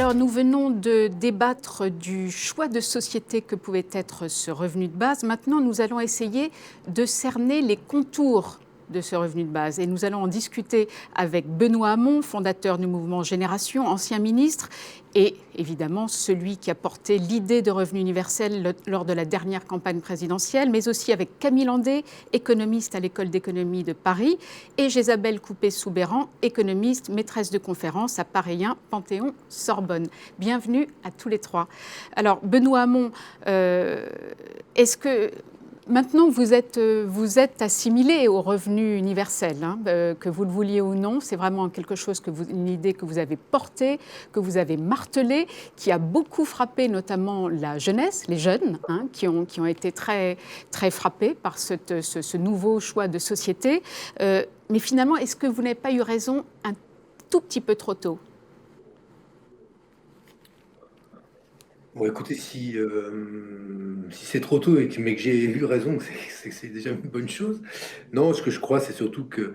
Alors, nous venons de débattre du choix de société que pouvait être ce revenu de base. Maintenant, nous allons essayer de cerner les contours de ce revenu de base. Et nous allons en discuter avec Benoît Hamon, fondateur du mouvement Génération, ancien ministre, et évidemment celui qui a porté l'idée de revenu universel lors de la dernière campagne présidentielle, mais aussi avec Camille Landé, économiste à l'École d'économie de Paris, et Jésabel Coupé-Soubeyran, économiste, maîtresse de conférences à Paris 1, Panthéon-Sorbonne. Bienvenue à tous les trois. Alors, Benoît Hamon, est-ce que maintenant, vous êtes assimilé au revenu universel, hein, que vous le vouliez ou non. C'est vraiment quelque chose une idée que vous avez portée, que vous avez martelée, qui a beaucoup frappé notamment la jeunesse, les jeunes, hein, qui ont été très, très frappés par ce nouveau choix de société. Mais finalement, est-ce que vous n'avez pas eu raison un tout petit peu trop tôt ? Bon, écoutez, si c'est trop tôt mais que j'ai eu raison, c'est déjà une bonne chose. Non, ce que je crois, c'est surtout que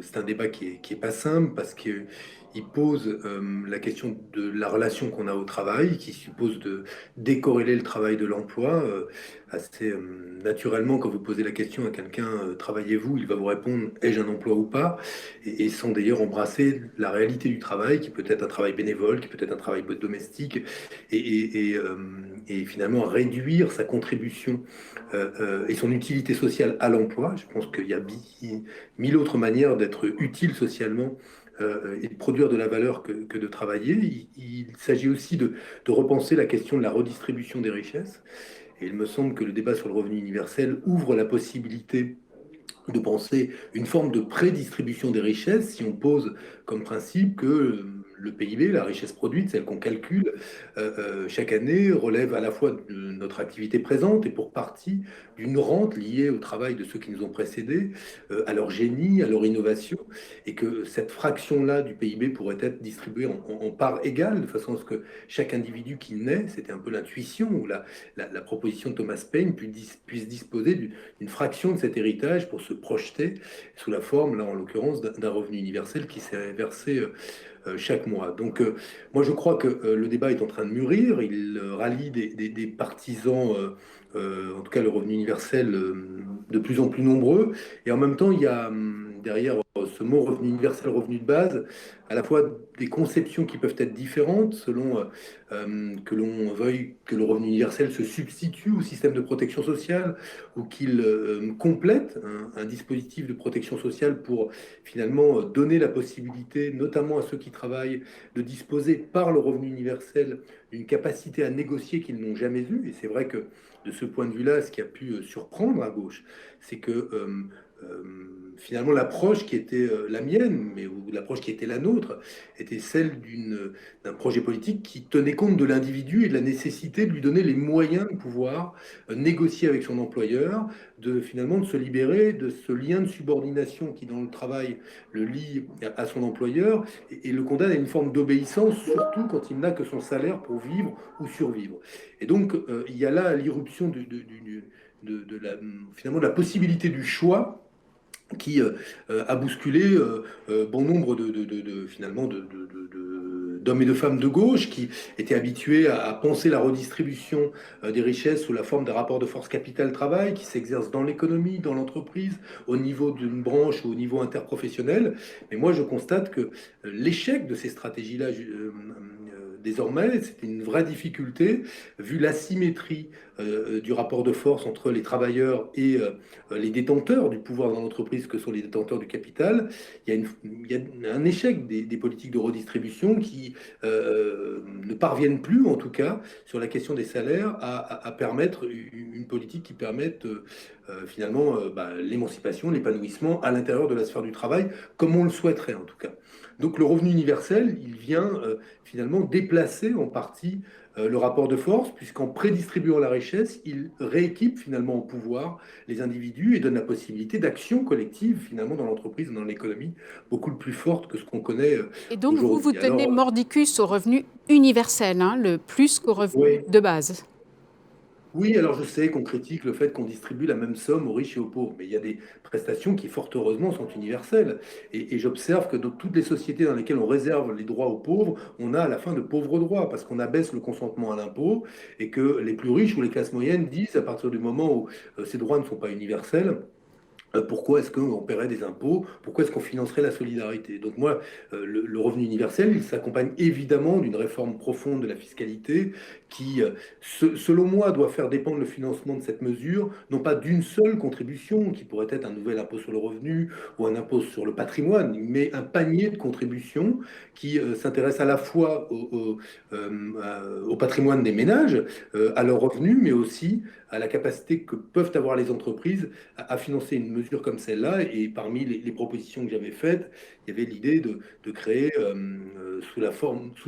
c'est un débat qui est pas simple parce que il pose la question de la relation qu'on a au travail, qui suppose de décorréler le travail de l'emploi. Assez naturellement, quand vous posez la question à quelqu'un, travaillez-vous, il va vous répondre, ai-je un emploi ou pas, et sans d'ailleurs embrasser la réalité du travail, qui peut être un travail bénévole, qui peut être un travail domestique, et finalement réduire sa contribution et son utilité sociale à l'emploi. Je pense qu'il y a mille autres manières d'être utile socialement et de produire de la valeur que de travailler. Il s'agit aussi de repenser la question de la redistribution des richesses. Et il me semble que le débat sur le revenu universel ouvre la possibilité de penser une forme de prédistribution des richesses si on pose comme principe que le PIB, la richesse produite, celle qu'on calcule chaque année, relève à la fois de notre activité présente et pour partie d'une rente liée au travail de ceux qui nous ont précédés, à leur génie, à leur innovation, et que cette fraction-là du PIB pourrait être distribuée en parts égales, de façon à ce que chaque individu qui naît, c'était un peu l'intuition ou la proposition de Thomas Paine, puisse disposer d'une fraction de cet héritage pour se projeter sous la forme, là en l'occurrence, d'un revenu universel qui serait versé chaque mois. Donc moi je crois que le débat est en train de mûrir, il rallie des partisans, en tout cas le revenu universel, de plus en plus nombreux, et en même temps il y a derrière ce mot revenu universel, revenu de base, à la fois des conceptions qui peuvent être différentes selon que l'on veuille que le revenu universel se substitue au système de protection sociale ou qu'il complète un dispositif de protection sociale pour finalement donner la possibilité, notamment à ceux qui travaillent, de disposer par le revenu universel d'une capacité à négocier qu'ils n'ont jamais eue. Et c'est vrai que de ce point de vue-là, ce qui a pu surprendre à gauche, c'est que finalement l'approche qui était la mienne, mais ou l'approche qui était la nôtre, était celle d'un projet politique qui tenait compte de l'individu et de la nécessité de lui donner les moyens de pouvoir négocier avec son employeur, finalement de se libérer de ce lien de subordination qui dans le travail le lie à son employeur et le condamne à une forme d'obéissance, surtout quand il n'a que son salaire pour vivre ou survivre. Et donc il y a là l'irruption finalement de la possibilité du choix qui a bousculé bon nombre finalement d'hommes et de femmes de gauche qui étaient habitués à penser la redistribution des richesses sous la forme d'un rapport de force capital-travail qui s'exerce dans l'économie, dans l'entreprise, au niveau d'une branche ou au niveau interprofessionnel. Mais moi, je constate que l'échec de ces stratégies-là, désormais, c'est une vraie difficulté, vu l'asymétrie du rapport de force entre les travailleurs et les détenteurs du pouvoir dans l'entreprise que sont les détenteurs du capital. Il y a un échec des politiques de redistribution qui ne parviennent plus, en tout cas, sur la question des salaires, à permettre une politique qui permette finalement l'émancipation, l'épanouissement à l'intérieur de la sphère du travail, comme on le souhaiterait en tout cas. Donc le revenu universel, il vient finalement déplacer en partie le rapport de force, puisqu'en prédistribuant la richesse, il rééquipe finalement au pouvoir les individus et donne la possibilité d'action collective finalement dans l'entreprise, dans l'économie, beaucoup plus forte que ce qu'on connaît Et donc vous aujourd'hui. tenez Alors, mordicus au revenu universel, hein, le plus qu'au revenu oui, de base. Oui, alors je sais qu'on critique le fait qu'on distribue la même somme aux riches et aux pauvres, mais il y a des prestations qui, fort heureusement, sont universelles. Et j'observe que dans toutes les sociétés dans lesquelles on réserve les droits aux pauvres, on a à la fin de pauvres droits, parce qu'on abaisse le consentement à l'impôt, et que les plus riches ou les classes moyennes disent, à partir du moment où ces droits ne sont pas universels, pourquoi est-ce qu'on paierait des impôts? Pourquoi est-ce qu'on financerait la solidarité? Donc moi, le revenu universel, il s'accompagne évidemment d'une réforme profonde de la fiscalité qui, selon moi, doit faire dépendre le financement de cette mesure, non pas d'une seule contribution, qui pourrait être un nouvel impôt sur le revenu ou un impôt sur le patrimoine, mais un panier de contributions qui s'intéresse à la fois au patrimoine des ménages, à leurs revenus, mais aussi à la capacité que peuvent avoir les entreprises à financer une mesure comme celle-là. Et parmi les propositions que j'avais faites, il y avait l'idée de créer sous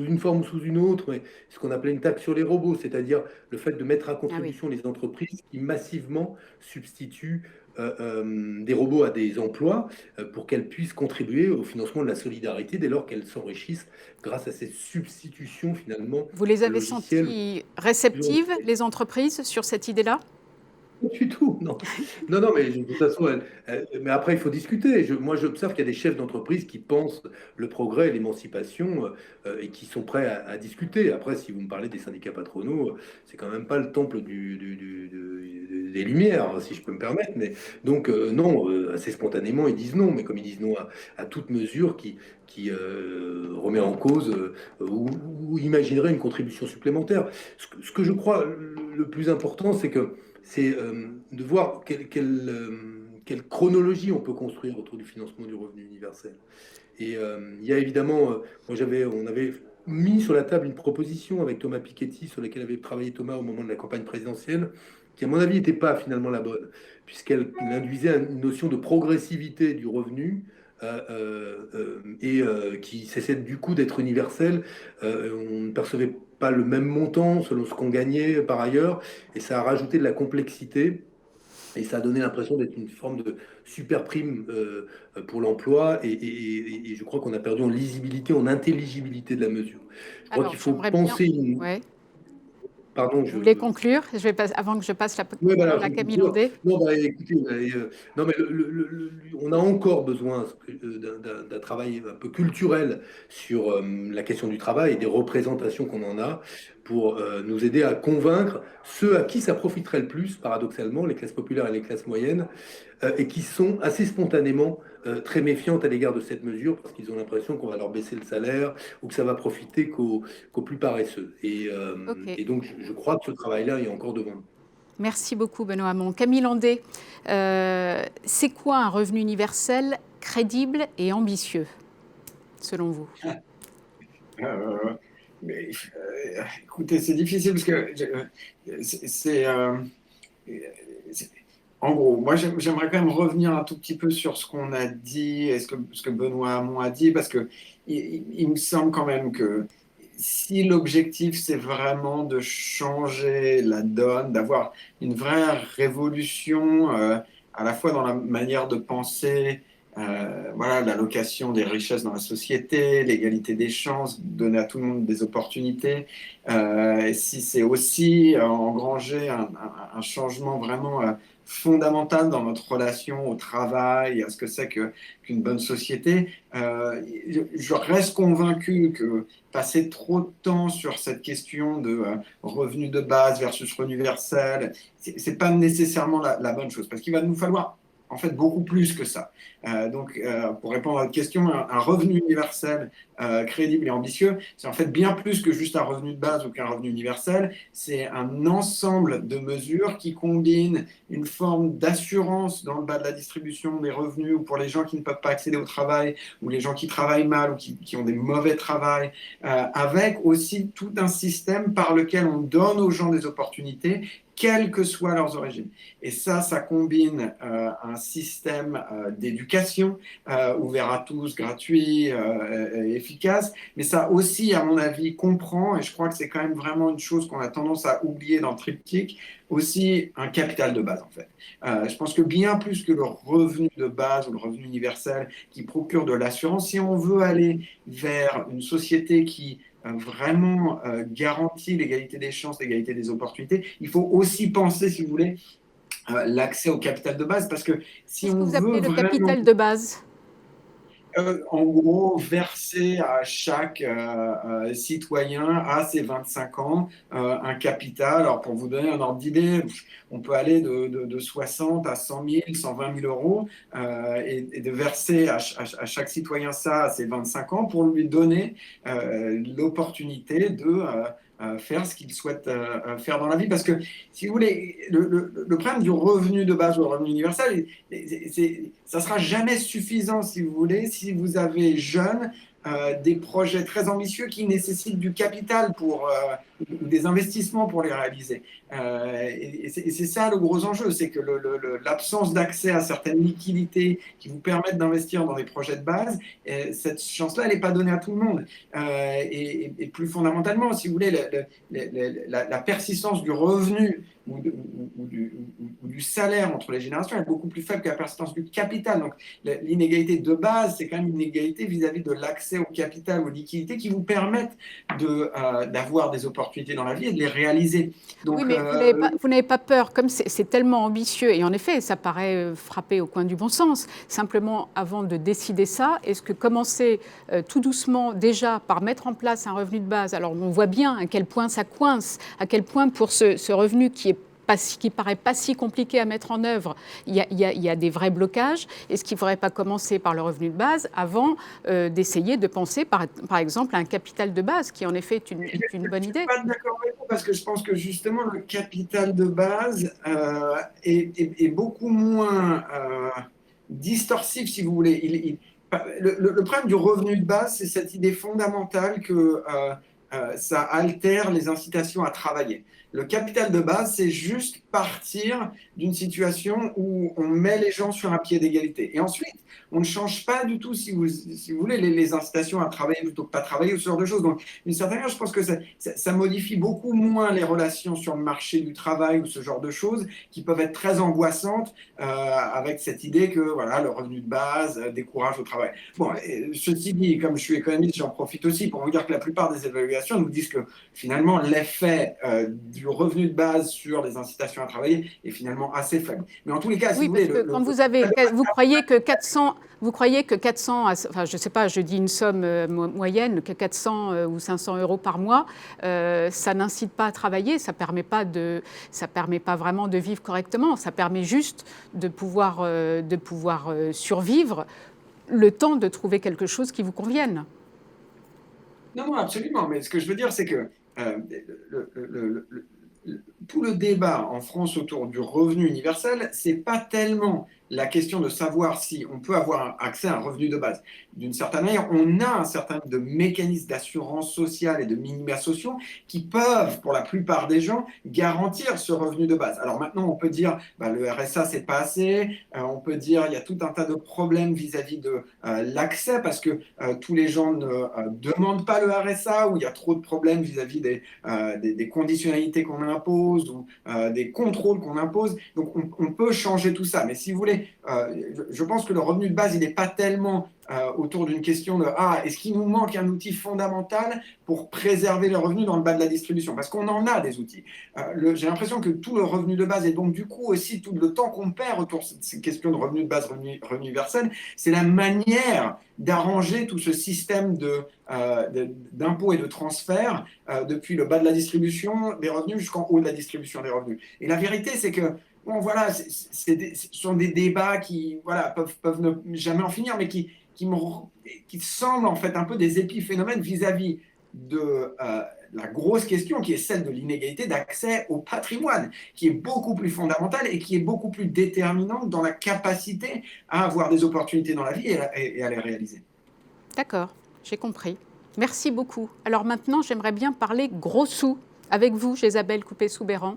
une forme ou sous une autre, mais ce qu'on appelait une taxe sur les robots, c'est-à-dire le fait de mettre à Ah oui. contribution les entreprises qui massivement substituent des robots à des emplois pour qu'elles puissent contribuer au financement de la solidarité dès lors qu'elles s'enrichissent grâce à cette substitution finalement Vous les avez logicielle. senties réceptives, les entreprises, sur cette idée-là? Pas du tout, non. Non, non, mais de toute façon, mais après, il faut discuter. Moi, j'observe qu'il y a des chefs d'entreprise qui pensent le progrès et l'émancipation et qui sont prêts à discuter. Après, si vous me parlez des syndicats patronaux, c'est quand même pas le temple des Lumières, hein, si je peux me permettre. Mais donc, non, assez spontanément, ils disent non. Mais comme ils disent non à toute mesure qui remet en cause ou imaginerait une contribution supplémentaire. Ce que je crois le plus important, c'est de voir quelle chronologie on peut construire autour du financement du revenu universel. Et il y a évidemment, on avait mis sur la table une proposition avec Thomas Piketty, sur laquelle avait travaillé Thomas au moment de la campagne présidentielle, qui à mon avis n'était pas finalement la bonne, puisqu'elle induisait une notion de progressivité du revenu. Qui cessait du coup d'être universel. On ne percevait pas le même montant selon ce qu'on gagnait par ailleurs, et ça a rajouté de la complexité. Et ça a donné l'impression d'être une forme de super prime pour l'emploi. Et je crois qu'on a perdu en lisibilité, en intelligibilité de la mesure. Je crois Alors, qu'il faut j'aimerais bien. penser une... Ouais. Pardon, Vous voulez conclure? Avant que je passe la oui, voilà, parole je à vais Camille conclure. Landais. Non, bah, écoutez, non, mais on a encore besoin d'un travail un peu culturel sur la question du travail et des représentations qu'on en a pour nous aider à convaincre ceux à qui ça profiterait le plus, paradoxalement, les classes populaires et les classes moyennes, et qui sont assez spontanément très méfiantes à l'égard de cette mesure parce qu'ils ont l'impression qu'on va leur baisser le salaire ou que ça va profiter qu'aux plus paresseux. Ok. Et donc, je crois que ce travail-là est encore devant nous. Merci beaucoup, Benoît Hamon. Camille Landais, c'est quoi un revenu universel crédible et ambitieux, selon vous? Euh, Écoutez, c'est difficile parce que c'est, en gros, moi j'aimerais quand même revenir un tout petit peu sur ce qu'on a dit et ce que Benoît Hamon a dit, parce que il me semble quand même que si l'objectif c'est vraiment de changer la donne, d'avoir une vraie révolution à la fois dans la manière de penser, voilà, l'allocation des richesses dans la société, l'égalité des chances, donner à tout le monde des opportunités, et si c'est aussi engranger un changement vraiment fondamental dans notre relation au travail, à ce que c'est qu'une bonne société, je reste convaincu que passer trop de temps sur cette question de revenu de base versus universel, c'est pas nécessairement la bonne chose, parce qu'il va nous falloir en fait beaucoup plus que ça. Pour répondre à votre question, un revenu universel crédible et ambitieux, c'est en fait bien plus que juste un revenu de base ou qu'un revenu universel. C'est un ensemble de mesures qui combinent une forme d'assurance dans le bas de la distribution des revenus, ou pour les gens qui ne peuvent pas accéder au travail, ou les gens qui travaillent mal ou qui ont des mauvais travails, avec aussi tout un système par lequel on donne aux gens des opportunités, quelles que soient leurs origines. Et ça combine un système d'éducation ouvert à tous, gratuit, et efficace, mais ça aussi, à mon avis, comprend, et je crois que c'est quand même vraiment une chose qu'on a tendance à oublier dans le triptyque, aussi un capital de base, en fait. Je pense que bien plus que le revenu de base ou le revenu universel qui procure de l'assurance, si on veut aller vers une société qui vraiment garantit l'égalité des chances, l'égalité des opportunités, il faut aussi penser, si vous voulez, l'accès au capital de base, parce que si Qu'est-ce que on vous veut appelez le vraiment, capital de base? en gros, verser à chaque citoyen à ses 25 ans un capital. Alors, pour vous donner un ordre d'idée, on peut aller de 60 à 100 000, 120 000 euros et de verser à chaque citoyen ça à ses 25 ans pour lui donner l'opportunité de faire ce qu'il souhaite faire dans la vie. Parce que, si vous voulez, le problème du revenu de base ou le revenu universel, ça ne sera jamais suffisant, si vous voulez, si vous avez jeunes des projets très ambitieux qui nécessitent du capital ou des investissements pour les réaliser. Et c'est ça le gros enjeu, c'est que l'absence d'accès à certaines liquidités qui vous permettent d'investir dans des projets de base, cette chance-là, elle n'est pas donnée à tout le monde. Et plus fondamentalement, si vous voulez, la persistance du revenu ou du salaire entre les générations est beaucoup plus faible que la persistance du capital. Donc l'inégalité de base, c'est quand même une inégalité vis-à-vis de l'accès au capital, aux liquidités qui vous permettent d'avoir des opportunités dans la vie et de les réaliser. Donc, oui, mais vous n'avez pas peur, comme c'est tellement ambitieux, et en effet, ça paraît frapper au coin du bon sens. Simplement, avant de décider ça, est-ce que commencer tout doucement déjà par mettre en place un revenu de base, alors on voit bien à quel point ça coince, à quel point pour ce revenu qui paraît pas si compliqué à mettre en œuvre, il y a des vrais blocages. Est-ce qu'il ne faudrait pas commencer par le revenu de base avant d'essayer de penser, par exemple, à un capital de base, qui en effet est une bonne idée? Je ne suis pas d'accord avec vous, parce que je pense que justement le capital de base est beaucoup moins distorsif, si vous voulez. Le problème du revenu de base, c'est cette idée fondamentale que ça altère les incitations à travailler. Le capital de base, c'est juste partir d'une situation où on met les gens sur un pied d'égalité. Et ensuite, on ne change pas du tout, si vous voulez, les incitations à travailler plutôt que pas travailler, ou ce genre de choses. Donc, d'une certaine manière, je pense que ça modifie beaucoup moins les relations sur le marché du travail ou ce genre de choses qui peuvent être très angoissantes avec cette idée que voilà, le revenu de base décourage au travail. Bon, ceci dit, comme je suis économiste, j'en profite aussi pour vous dire que la plupart des évaluations nous disent que finalement, l'effet du revenu de base sur les incitations à travailler est finalement assez faible. Mais en tous les cas, si Oui, vous parce voulez... que quand vous croyez que 400, enfin je ne sais pas, je dis une somme moyenne, que 400 ou 500 euros par mois, ça n'incite pas à travailler, ça permet pas vraiment de vivre correctement, ça permet juste de pouvoir survivre le temps de trouver quelque chose qui vous convienne. Non, absolument. Mais ce que je veux dire, c'est que tout le débat en France autour du revenu universel, c'est pas tellement la question de savoir si on peut avoir accès à un revenu de base. D'une certaine manière, on a un certain nombre de mécanismes d'assurance sociale et de minima sociaux qui peuvent, pour la plupart des gens, garantir ce revenu de base. Alors maintenant, on peut dire le RSA, c'est pas assez. On peut dire il y a tout un tas de problèmes vis-à-vis de l'accès, parce que tous les gens ne demandent pas le RSA, ou il y a trop de problèmes vis-à-vis des conditionnalités qu'on impose ou des contrôles qu'on impose. Donc on peut changer tout ça. Mais si vous voulez, je pense que le revenu de base, il n'est pas tellement autour d'une question de est-ce qu'il nous manque un outil fondamental pour préserver les revenus dans le bas de la distribution? Parce qu'on en a des outils. J'ai l'impression que tout le revenu de base, et donc du coup aussi tout le temps qu'on perd autour de ces questions de revenu de base, revenu universel, c'est la manière d'arranger tout ce système d'impôts et de transferts depuis le bas de la distribution des revenus jusqu'en haut de la distribution des revenus. Et la vérité, c'est que bon, voilà, ce sont des débats qui peuvent ne jamais en finir, mais qui semblent en fait un peu des épiphénomènes vis-à-vis de la grosse question qui est celle de l'inégalité d'accès au patrimoine, qui est beaucoup plus fondamentale et qui est beaucoup plus déterminante dans la capacité à avoir des opportunités dans la vie et à les réaliser. D'accord, j'ai compris. Merci beaucoup. Alors maintenant, j'aimerais bien parler gros sous avec vous, Isabelle Coupé-Soubeyran.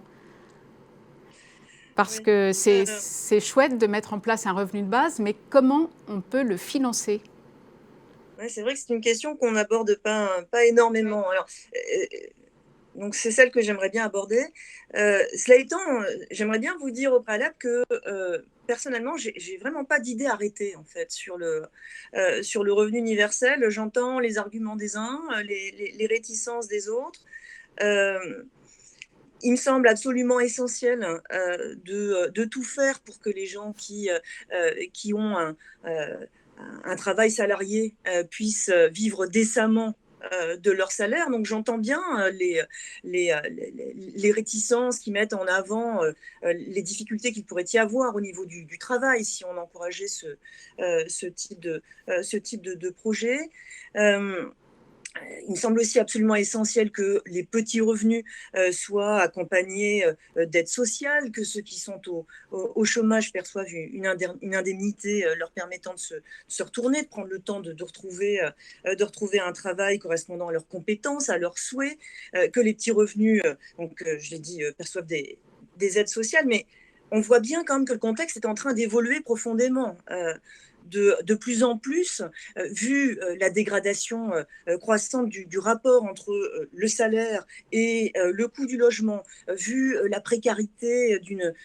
Parce que c'est chouette de mettre en place un revenu de base, mais comment on peut le financer? Ouais, c'est vrai que c'est une question qu'on n'aborde pas énormément. Alors, donc c'est celle que j'aimerais bien aborder. Cela étant, j'aimerais bien vous dire au préalable que personnellement, j'ai vraiment pas d'idée arrêtée en fait sur le revenu universel. J'entends les arguments des uns, les réticences des autres. Il me semble absolument essentiel de tout faire pour que les gens qui ont un travail salarié puissent vivre décemment de leur salaire. Donc j'entends bien les réticences qui mettent en avant les difficultés qu'il pourrait y avoir au niveau du travail si on encourageait ce type de projet. Il me semble aussi absolument essentiel que les petits revenus soient accompagnés d'aides sociales, que ceux qui sont au chômage perçoivent une indemnité leur permettant de se retourner, de prendre le temps de retrouver un travail correspondant à leurs compétences, à leurs souhaits, que les petits revenus, je l'ai dit, perçoivent des aides sociales, mais on voit bien quand même que le contexte est en train d'évoluer profondément. De plus en plus, vu la dégradation croissante du rapport entre le salaire et le coût du logement, vu la précarité d'une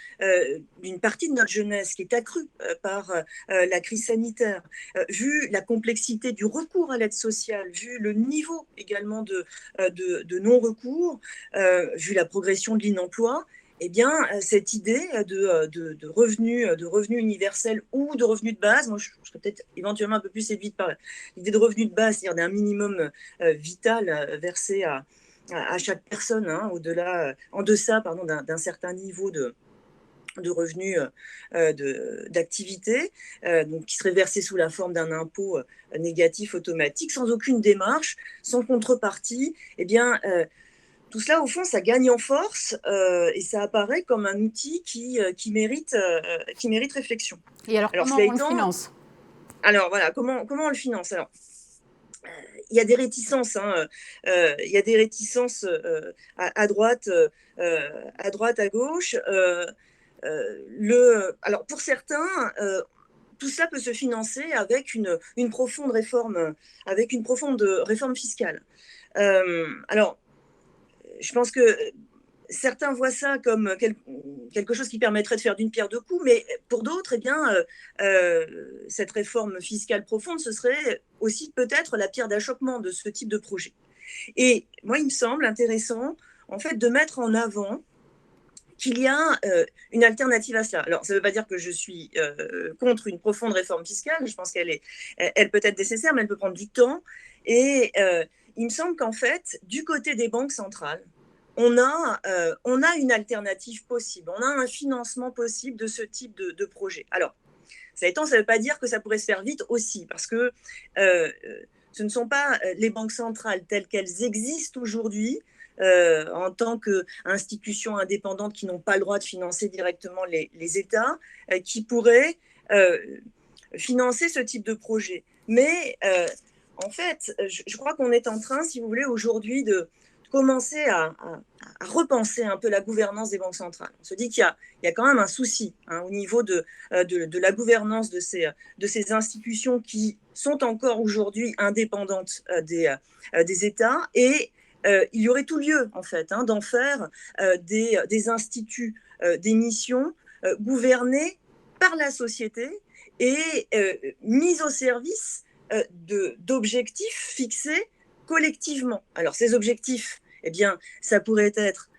partie de notre jeunesse qui est accrue par la crise sanitaire, vu la complexité du recours à l'aide sociale, vu le niveau également de non-recours, vu la progression de l'inemploi, eh bien, cette idée de revenu universel ou de revenu de base, moi je serais peut-être éventuellement un peu plus séduite par l'idée de revenu de base, c'est-à-dire d'un minimum vital versé à chaque personne, hein, en deçà d'un certain niveau de revenus d'activité, donc qui serait versé sous la forme d'un impôt négatif automatique, sans aucune démarche, sans contrepartie. Eh bien, tout cela, au fond, ça gagne en force et ça apparaît comme un outil qui mérite réflexion. Et alors comment on le finance ? Alors voilà, comment on le finance ? Alors, il y a des réticences, il y a des réticences à droite, à gauche. Alors pour certains, tout cela peut se financer avec une profonde réforme fiscale. Alors, je pense que certains voient ça comme quelque chose qui permettrait de faire d'une pierre deux coups, mais pour d'autres, eh bien, cette réforme fiscale profonde, ce serait aussi peut-être la pierre d'achoppement de ce type de projet. Et moi, il me semble intéressant, en fait, de mettre en avant qu'il y a une alternative à cela. Alors, ça ne veut pas dire que je suis contre une profonde réforme fiscale. Je pense elle peut être nécessaire, mais elle peut prendre du temps. Et il me semble qu'en fait, du côté des banques centrales, on a une alternative possible. On a un financement possible de ce type de projet. Alors, ça étant, ça ne veut pas dire que ça pourrait se faire vite aussi, parce que ce ne sont pas les banques centrales telles qu'elles existent aujourd'hui, en tant qu'institutions indépendantes qui n'ont pas le droit de financer directement les États, qui pourraient financer ce type de projet. Mais en fait, je crois qu'on est en train, si vous voulez, aujourd'hui de commencer à repenser un peu la gouvernance des banques centrales. On se dit qu'il y a quand même un souci au niveau de la gouvernance de ces institutions qui sont encore aujourd'hui indépendantes des États, et il y aurait tout lieu, en fait, d'en faire des instituts d'émission gouvernés par la société et mis au service d'objectifs fixés collectivement. Alors, ces objectifs, eh bien, ça pourrait être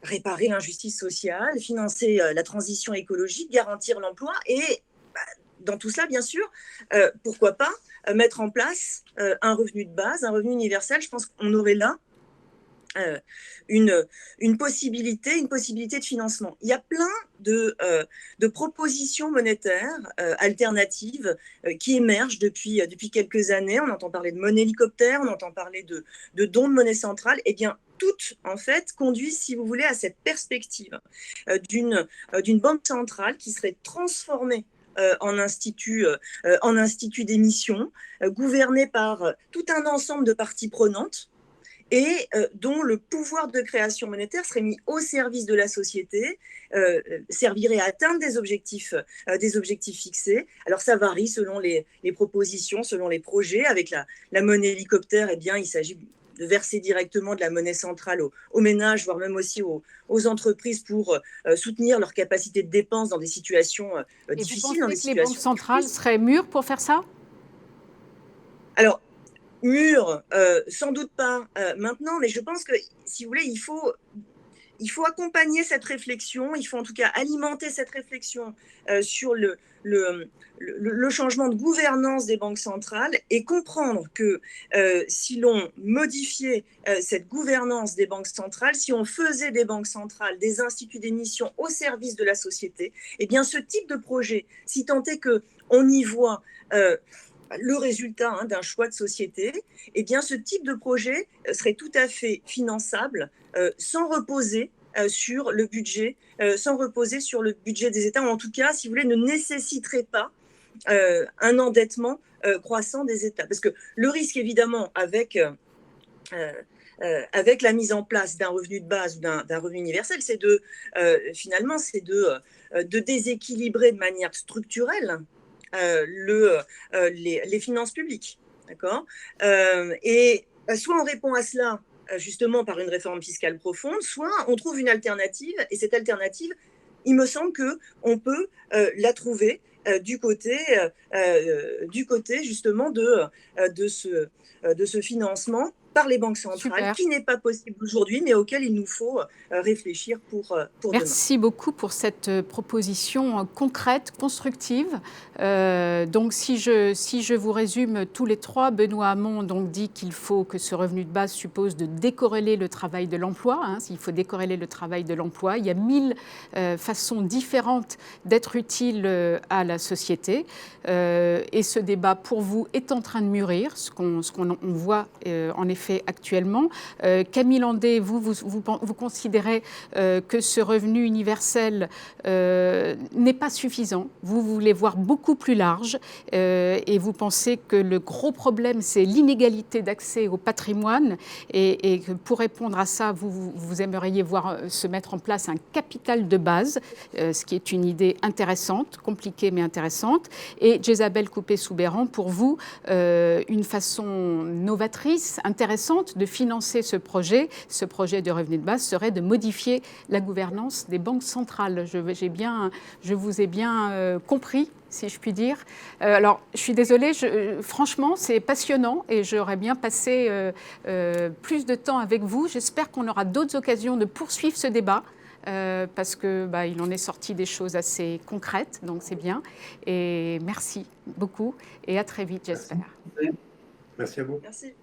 réparer l'injustice sociale, financer la transition écologique, garantir l'emploi et, dans tout ça, bien sûr, pourquoi pas mettre en place un revenu de base, un revenu universel. Je pense qu'on aurait là une possibilité de financement. Il y a plein de propositions monétaires alternatives qui émergent depuis quelques années. On entend parler de monnaie hélicoptère, on entend parler de dons de monnaie centrale. Eh bien, toutes, en fait, conduisent, si vous voulez, à cette perspective d'une banque centrale qui serait transformée en institut d'émission, gouverné par tout un ensemble de parties prenantes, et dont le pouvoir de création monétaire serait mis au service de la société, servirait à atteindre des objectifs fixés. Alors ça varie selon les propositions, selon les projets. Avec la monnaie hélicoptère, eh bien, il s'agit verser directement de la monnaie centrale aux ménages, voire même aussi aux entreprises pour soutenir leur capacité de dépense dans des situations difficiles. Et vous pensez que les banques centrales seraient mûres pour faire ça? Alors, mûres, sans doute pas maintenant, mais je pense que, si vous voulez, il faut accompagner cette réflexion, il faut en tout cas alimenter cette réflexion sur le changement de gouvernance des banques centrales et comprendre que si l'on modifiait cette gouvernance des banques centrales, si on faisait des banques centrales des instituts d'émission au service de la société, eh bien ce type de projet, si tant est qu'on y voit le résultat d'un choix de société, eh bien ce type de projet serait tout à fait finançable sans reposer sur le budget, des États, ou en tout cas, si vous voulez, ne nécessiterait pas un endettement croissant des États. Parce que le risque, évidemment, avec la mise en place d'un revenu de base ou d'un revenu universel, c'est finalement de déséquilibrer de manière structurelle les finances publiques. D'accord ? Et soit on répond à cela justement par une réforme fiscale profonde, soit on trouve une alternative, et cette alternative, il me semble qu'on peut la trouver du côté justement de ce financement par les banques centrales. Super. Qui n'est pas possible aujourd'hui, mais auquel il nous faut réfléchir pour demain. Merci beaucoup pour cette proposition concrète, constructive. Donc, si je vous résume tous les trois, Benoît Hamon donc dit qu'il faut que ce revenu de base suppose de décorréler le travail de l'emploi. Il faut décorréler le travail de l'emploi. Il y a 1000 façons différentes d'être utile à la société. Et ce débat, pour vous, est en train de mûrir, ce qu'on voit en effet actuellement. Camille Landais, vous considérez que ce revenu universel n'est pas suffisant. Vous voulez voir beaucoup plus large et vous pensez que le gros problème, c'est l'inégalité d'accès au patrimoine et que pour répondre à ça, vous aimeriez voir se mettre en place un capital de base, ce qui est une idée intéressante, compliquée mais intéressante. Et Djezabel Coupé-Soubeyran, pour vous, une façon novatrice, intéressante de financer ce projet de revenu de base serait de modifier la gouvernance des banques centrales. Je vous ai bien compris, si je puis dire. Alors, je suis désolée, franchement, c'est passionnant et j'aurais bien passé plus de temps avec vous. J'espère qu'on aura d'autres occasions de poursuivre ce débat. Parce qu'il en est sorti des choses assez concrètes, donc c'est bien. Et merci beaucoup et à très vite, j'espère. Merci à vous. Merci.